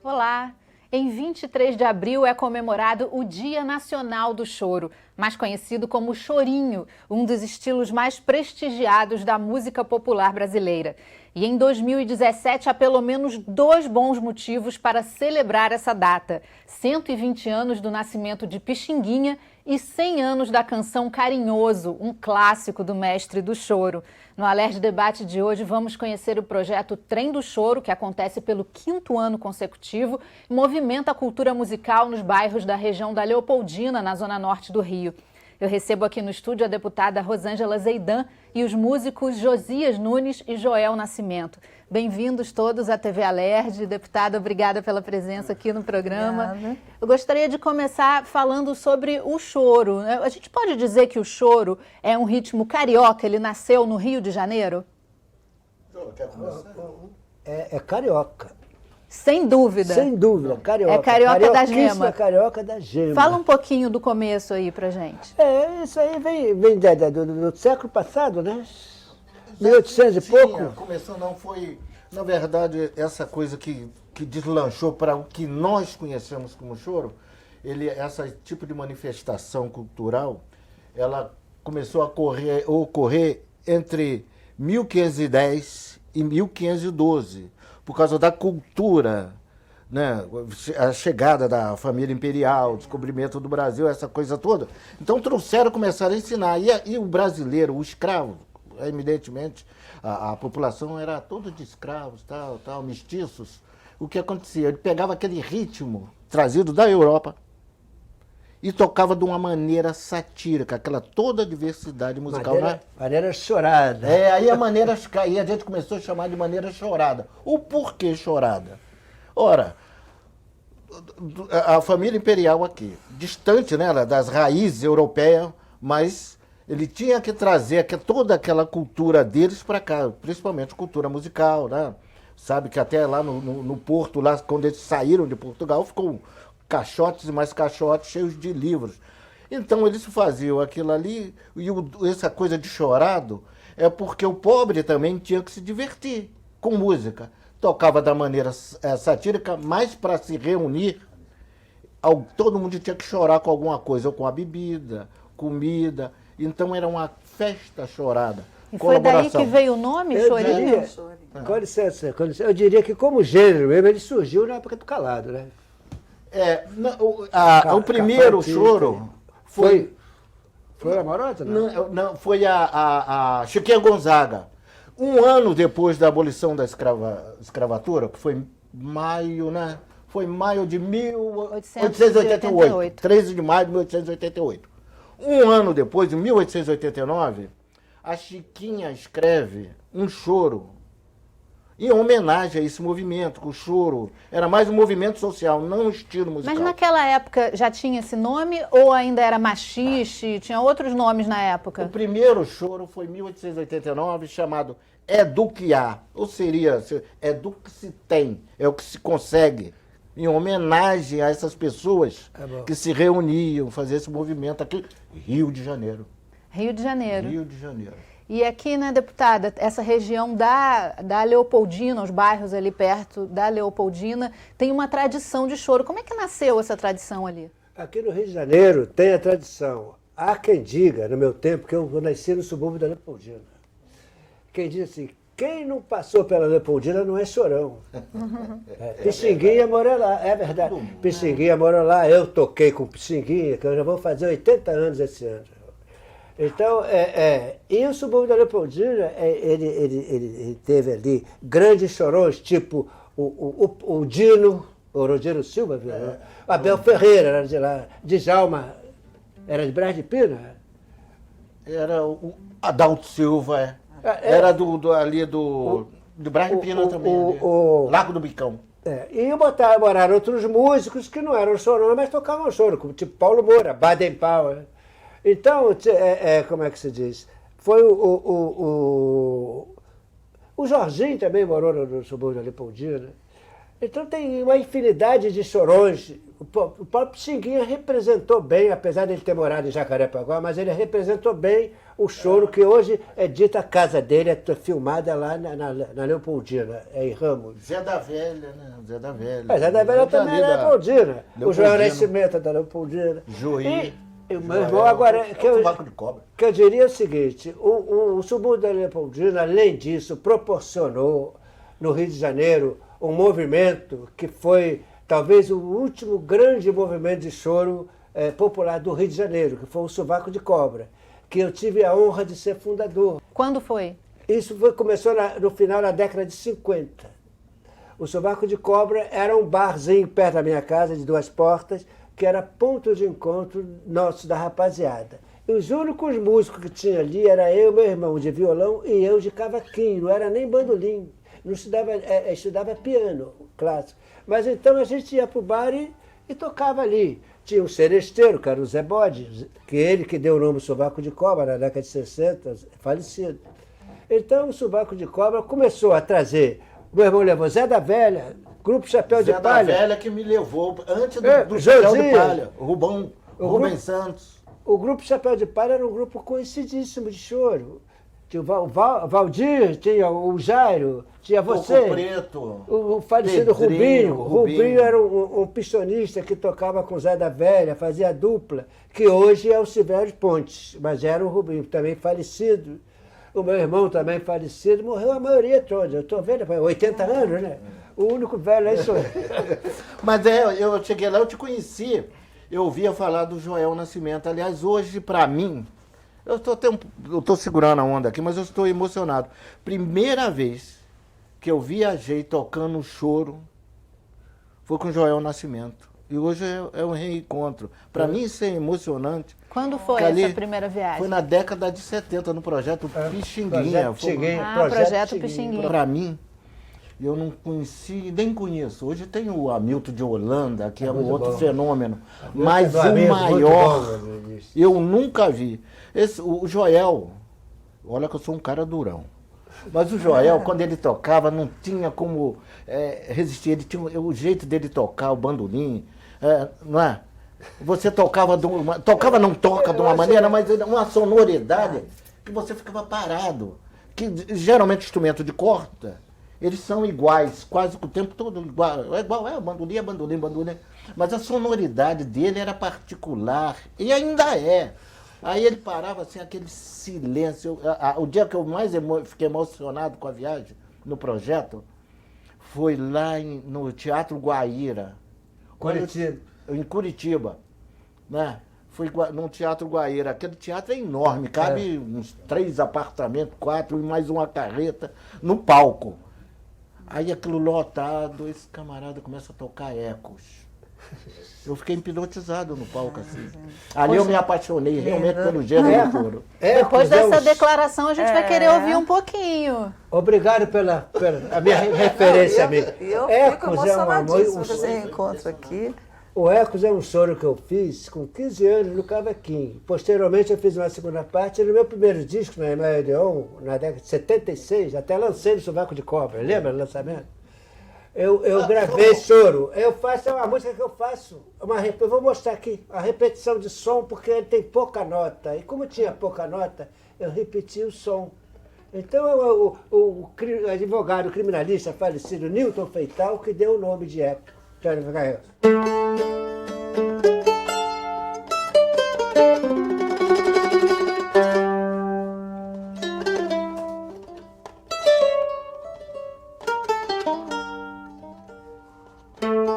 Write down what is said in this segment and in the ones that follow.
Olá! Em 23 de abril é comemorado o Dia Nacional do Choro, mais conhecido como chorinho, um dos estilos mais prestigiados da música popular brasileira. E em 2017 há pelo menos 2 bons motivos para celebrar essa data: 120 anos do nascimento de Pixinguinha e 100 anos da canção Carinhoso, um clássico do mestre do choro. No Alerj Debate de hoje vamos conhecer o projeto Trem do Choro, que acontece pelo 5º ano consecutivo e movimenta a cultura musical nos bairros da região da Leopoldina, na zona norte do Rio. Eu recebo aqui no estúdio a deputada Rosângela Zeidan e os músicos Josias Nunes e Joel Nascimento. Bem-vindos todos à TV Alerj. Deputada, obrigada pela presença aqui no programa. Obrigada. Eu gostaria de começar falando sobre o choro. A gente pode dizer que o choro é um ritmo carioca, ele nasceu no Rio de Janeiro? Quer começar? É carioca. Sem dúvida. Sem dúvida, carioca. É carioca da gema. Carioca da gema. Fala um pouquinho do começo aí pra gente. Isso aí vem do século passado, né? 1800 e pouco. Começou, não foi, na verdade, essa coisa que deslanchou para o que nós conhecemos como choro. Esse tipo de manifestação cultural, ela começou a ocorrer entre 1510 e 1512, por causa da cultura, né? A chegada da família imperial, o descobrimento do Brasil, essa coisa toda. Então começaram a ensinar. E o brasileiro, o escravo, evidentemente, a população era toda de escravos, tal, mestiços. O que acontecia? Ele pegava aquele ritmo trazido da Europa e tocava de uma maneira satírica, aquela toda a diversidade musical. Maneira chorada. Aí a gente começou a chamar de maneira chorada. O porquê chorada? Ora, a família imperial aqui, distante, né, das raízes europeias, mas ele tinha que trazer toda aquela cultura deles para cá, principalmente cultura musical, né? Sabe que até lá no Porto, lá quando eles saíram de Portugal, ficou caixotes e mais caixotes cheios de livros. Então eles faziam aquilo ali, e essa coisa de chorado é porque o pobre também tinha que se divertir com música. Tocava da maneira satírica, mas para se reunir, todo mundo tinha que chorar com alguma coisa, ou com a bebida, comida. Então era uma festa chorada. E foi daí que veio o nome, chorinho? Com licença, eu diria que como gênero mesmo, ele surgiu na época do calado, né? O primeiro choro foi Flor Amorosa? Não, foi a Chiquinha Gonzaga. Um ano depois da abolição da escravatura, que foi maio, né? Foi maio de 1888. 13 de maio de 1888. Um ano depois, em 1889, a Chiquinha escreve um choro em homenagem a esse movimento, que o choro era mais um movimento social, não um estilo musical. Mas naquela época já tinha esse nome ou ainda era machixe? Tinha outros nomes na época? O primeiro choro foi em 1889, chamado É do que há, ou seria, é do que se tem, é o que se consegue, em homenagem a essas pessoas que se reuniam, fazer esse movimento aqui, Rio de Janeiro. Rio de Janeiro. Rio de Janeiro. E aqui, né, deputada, essa região da Leopoldina, os bairros ali perto da Leopoldina, tem uma tradição de choro. Como é que nasceu essa tradição ali? Aqui no Rio de Janeiro tem a tradição. Há quem diga, no meu tempo, que eu nasci no subúrbio da Leopoldina. Quem diz assim, quem não passou pela Leopoldina não é chorão. Pixinguinha mora lá, é verdade. Pixinguinha mora lá, eu toquei com Pixinguinha, que eu já vou fazer 80 anos esse ano. Então, e o subúrbio da Leopoldina, ele teve ali grandes chorões, tipo o Dino, o Rodino Silva, viu? Abel Ferreira era de lá, Djalma, era de Brás de Pina. Era o Adalto Silva, era ali do Brás de Pina também, Largo do Bicão. E moraram outros músicos que não eram chorões, mas tocavam choro, como tipo Paulo Moura, Baden Powell. Então, como é que se diz? Foi o Jorginho também morou no subúrbio da Leopoldina. Então tem uma infinidade de chorões. o próprio Pixinguinha representou bem, apesar de ele ter morado em Jacarepaguá, mas ele representou bem o choro que hoje é dita a casa dele, é filmada lá na Leopoldina, em Ramos. Zé da Velha, né? Zé da Velha. Zé da Velha também é Leopoldina. O João Nascimento é da Leopoldina. Juí. E o meu irmão, agora, que eu diria o seguinte, o subúrbio da Leopoldina, além disso, proporcionou no Rio de Janeiro um movimento que foi talvez o último grande movimento de choro popular do Rio de Janeiro, que foi o Sovaco de Cobra, que eu tive a honra de ser fundador. Quando foi? Isso começou no final da década de 50. O Sovaco de Cobra era um barzinho perto da minha casa, de 2 portas, que era ponto de encontro nosso da rapaziada. E os únicos músicos que tinha ali era eu, meu irmão de violão e eu de cavaquinho, não era nem bandolim. Não estudava piano clássico. Mas então a gente ia para o bar e tocava ali. Tinha um seresteiro, que era o Zé Bode, que ele que deu o nome ao Sovaco de Cobra na década de 60, falecido. Então o Sovaco de Cobra começou a trazer, meu irmão levou Zé da Velha, Grupo Chapéu de Palha. Zé da Velha que me levou, antes do Chapéu de Palha, Rubem Santos. O Grupo Chapéu de Palha era um grupo conhecidíssimo de choro. Tinha o Valdir, tinha o Jairo, tinha você. Coco Preto. O falecido Rubinho. Rubinho era um pistonista que tocava com Zé da Velha, fazia dupla, que hoje é o Silvério Pontes, mas era o Rubinho, também falecido. O meu irmão também falecido, morreu a maioria toda. Eu estou vendo, 80 anos, né? O único velho aí sou eu. Mas eu cheguei lá, eu te conheci, eu ouvia falar do Joel Nascimento. Aliás, hoje, para mim, eu estou segurando a onda aqui, mas eu estou emocionado. Primeira vez que eu viajei tocando choro foi com Joel Nascimento. E hoje é um reencontro. Para mim isso é emocionante. Quando foi essa primeira viagem? Foi na década de 70, no projeto Pixinguinha. Projeto Pixinguinha. Para mim, eu não conheci, nem conheço. Hoje tem o Hamilton de Holanda, que é um outro fenômeno. Mas o maior, eu nunca vi. O Joel, olha que eu sou um cara durão. Mas o Joel, quando ele tocava, não tinha como resistir. Ele tinha o jeito dele tocar, o bandolim, não é? Você tocava de uma maneira, mas uma sonoridade que você ficava parado. Que geralmente instrumento de corda, eles são iguais, quase o tempo todo igual. Bandolim, bandolim. Mas a sonoridade dele era particular, e ainda é. Aí ele parava assim, aquele silêncio. O dia que eu mais fiquei emocionado com a viagem, no projeto, foi lá no Teatro Guaíra. Em Curitiba. Né? Fui no Teatro Guaíra. Aquele teatro é enorme, cabe uns 3 apartamentos, 4 e mais uma carreta no palco. Aí aquilo lotado, esse camarada começa a tocar ecos. Eu fiquei hipnotizado no palco, assim. Ali eu me apaixonei realmente pelo gênero do choro. Depois dessa declaração, a gente vai querer ouvir um pouquinho. Obrigado pela a minha referência, amiga. Eu fico emocionadíssima com esse reencontro aqui. O Ecos é um choro que eu fiz com 15 anos no cavaquinho. Posteriormente eu fiz uma segunda parte no meu primeiro disco, na Emael Leon, na década de 76, até lancei no Sovaco de Cobra, lembra do lançamento? Eu gravei choro. É uma música que eu faço, eu vou mostrar aqui, a repetição de som, porque ele tem pouca nota. E como tinha pouca nota, eu repeti o som. Então o advogado criminalista falecido Newton Feital que deu o nome de Eco. Tá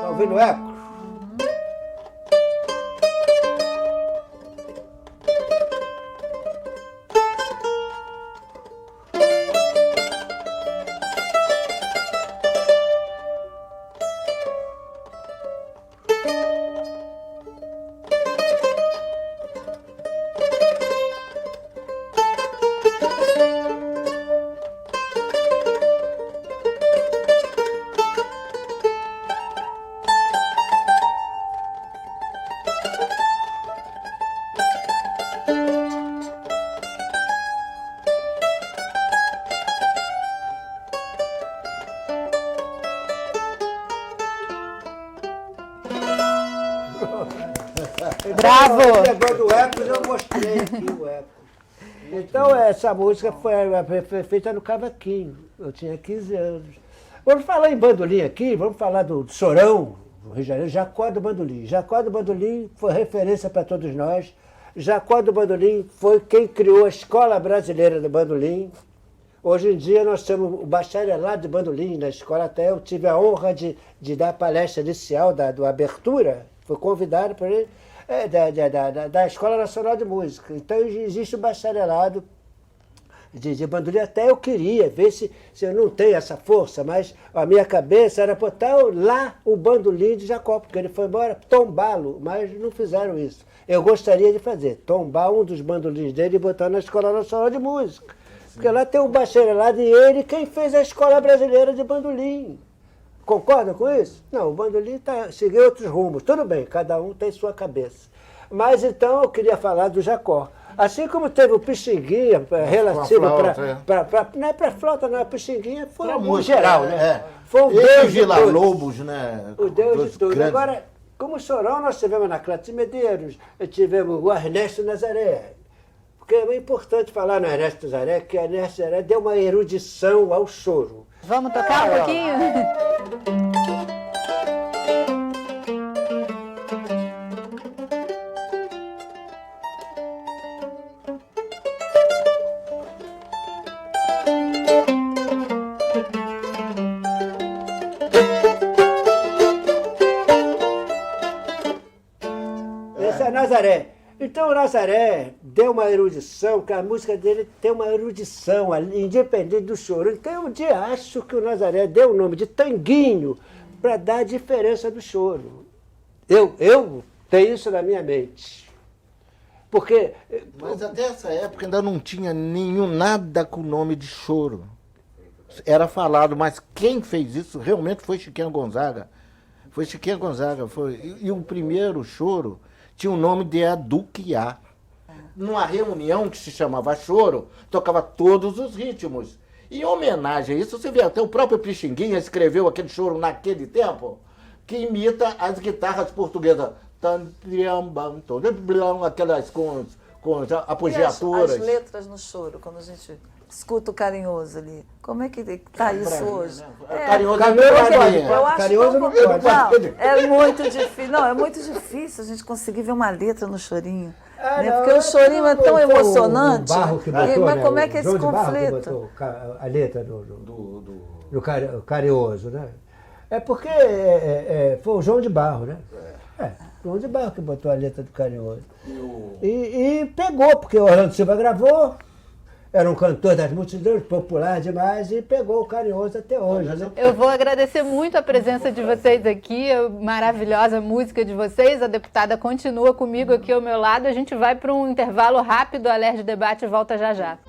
ouvindo o eco? Bravo! O negócio do Ecos, eu mostrei aqui o Ecos. Então, essa música foi feita no cavaquinho. Eu tinha 15 anos. Vamos falar em bandolim aqui, vamos falar do Chorão, do Rio de Janeiro, Jacó do Bandolim. Jacó do Bandolim foi referência para todos nós. Jacó do Bandolim foi quem criou a Escola Brasileira do Bandolim. Hoje em dia nós temos o bacharelado de bandolim na escola, até eu tive a honra de dar a palestra inicial da abertura, fui convidado por ele, da Escola Nacional de Música. Então existe o bacharelado de bandolim, até eu queria ver se eu não tenho essa força, mas a minha cabeça era botar lá o bandolim de Jacó, porque ele foi embora, tombá-lo, mas não fizeram isso. Eu gostaria de fazer, tombar um dos bandolins dele e botar na Escola Nacional de Música. Porque lá tem um bacharelado e ele quem fez a Escola Brasileira de Bandolim. Concorda com isso? Não, o bandolim seguiu outros rumos. Tudo bem, cada um tem sua cabeça. Mas então eu queria falar do Jacó. Assim como teve o Pixinguinha, relativo para... Não é para flauta, não, a Pixinguinha foi no geral, né? Foi o Deus de todos. Lobos, né? O Deus de todos. Agora, como Chorão, nós tivemos Anacleto Medeiros, tivemos o Ernesto Nazaré. Porque é importante falar no Ernesto Nazaré, que o Ernesto Nazaré deu uma erudição ao choro. Vamos tocar um pouquinho? Esse é Nazaré. Então o Nazaré deu uma erudição, que a música dele tem uma erudição, independente do choro. Então eu acho que o Nazaré deu o nome de Tanguinho para dar a diferença do choro. Eu tenho isso na minha mente. Porque... Mas até essa época ainda não tinha nada com o nome de choro. Era falado, mas quem fez isso realmente foi Chiquinho Gonzaga. Foi Chiquinho Gonzaga. E o primeiro choro tinha o nome de Aduquiá. Numa reunião que se chamava Choro, tocava todos os ritmos. E em homenagem a isso, você vê, até o próprio Pixinguinha escreveu aquele choro naquele tempo, que imita as guitarras portuguesas. Aquelas com apogiaturas. As letras no choro, quando a gente escuta o Carinhoso ali. Como é que tá isso hoje? Carinhoso eu acho Carinhoso não pode. É muito difícil. Não, é muito difícil a gente conseguir ver uma letra no chorinho. Né? Porque o chorinho é tão emocionante. Mas como é que é esse conflito? A letra do Carinhoso, né? É porque foi o João de Barro, né? João de Barro que botou a letra do Carinhoso. E pegou, porque o Orlando Silva gravou. Era um cantor das multidões, popular demais, e pegou o Carinhoso até hoje. Né? Eu vou agradecer muito a presença de vocês aqui, a maravilhosa música de vocês. A deputada continua comigo aqui ao meu lado. A gente vai para um intervalo rápido, a Alerj Debate volta já já.